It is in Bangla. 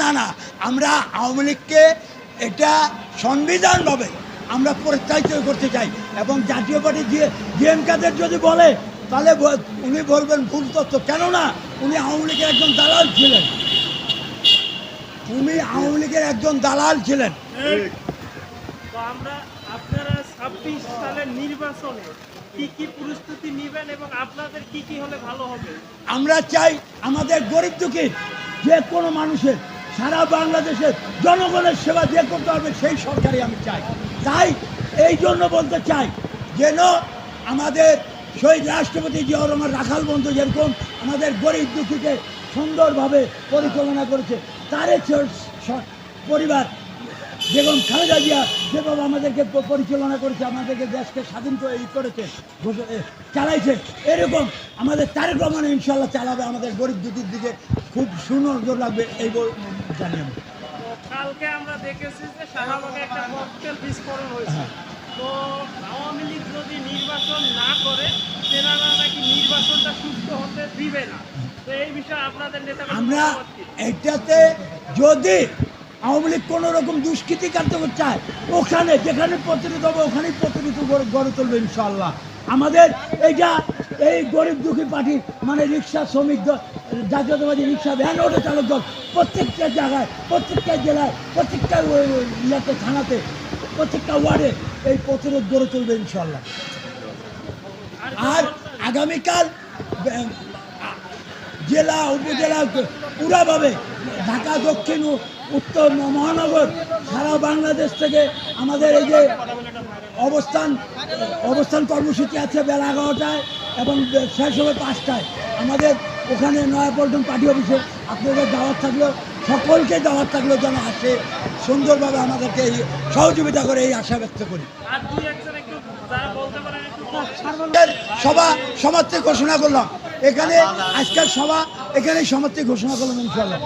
না না, আমরা আওয়ামী লীগকে এটা সংবিধানভাবে আমরা প্রত্যাখ্যান করতে চাই এবং জাতীয় পার্টি ডিএমকেদের যদি বলে তাহলে উনি বলবেন ভুল তথ্য। কেননা উনি আওয়ামী লীগের একজন দালাল ছিলেন, তো আমরা আপনারা 26 সালের নির্বাচনে কি প্রস্তুতি নেবেন এবং আপনাদের কি হলে ভালো হবে? আমরা চাই আমাদের গরিব দুঃখী যে কোনো মানুষের সারা বাংলাদেশের জনগণের সেবা যে করতে পারবে সেই সরকারই আমি চাই। তাই এই জন্য বলতে চাই যেন আমাদের শহীদ রাষ্ট্রপতি জিয়াউর রহমান রাখাল বন্ধু যেরকম আমাদের গরিব দুঃখীকে সুন্দরভাবে পরিচালনা করেছে, তার পরিবার বেগম খালেদা জিয়া যেভাবে আমাদেরকে পরিচালনা করেছে, আমাদেরকে দেশকে স্বাধীন করেছে, চালাইছে, এরকম আমাদের তারেক রহমান ইনশাল্লাহ চালাবে আমাদের গরিব দুঃখীর দিকে। খুব সুনজর লাগবে এই জানি আমি। কালকে আমরা দেখেছি যে শাহবাগে একটা ককটেল বিস্ফোরণ হয়েছে। তো আওয়ামী লীগ যদি নির্বাচন না করে তেনারা নাকি নির্বাচনটা সুস্থ হতে দিবে না। তো এই বিষয়ে আপনাদের নেতা আমরা এটাতে যদি আওয়ামী লীগ কোনো রকম দুষ্কৃতি কাটতে চায়, ওখানে যেখানে প্রতিরোধ হবে ওখানেই প্রতিরোধ গড়ে তুলবে ইনশাআল্লাহ। আমাদের এই গরিব দুঃখী পার্টি মানে রিক্সা শ্রমিক দল, জাতীয়তাবাদী রিক্সা ভ্যান অটো চালক দল প্রত্যেকটা জায়গায়, প্রত্যেকটা জেলায়, প্রত্যেকটা ইয়েতে থানাতে, প্রত্যেকটা ওয়ার্ডে এই প্রতিরোধ গড়ে তুলবে ইনশাআল্লাহ। আর আগামীকাল জেলা উপজেলা পুরাভাবে ঢাকা দক্ষিণ উত্তর মহানগর সারা বাংলাদেশ থেকে আমাদের এই যে অবস্থান কর্মসূচি আছে বেলা 11টায় এবং শেষ হবে 5টায়। আমাদের ওখানে নয়াপল্টন পার্টি অফিসে আপনাদের দাওয়াত থাকলো, সকলকে দাওয়াত থাকলো যেন আসে সুন্দরভাবে আমাদেরকে সহযোগিতা করে এই আশা ব্যক্ত করি। সভা সমাপ্তি ঘোষণা করলাম এখানে, আজকের সভা এখানেই সমাপ্তি ঘোষণা করলাম ইনশাআল্লাহ।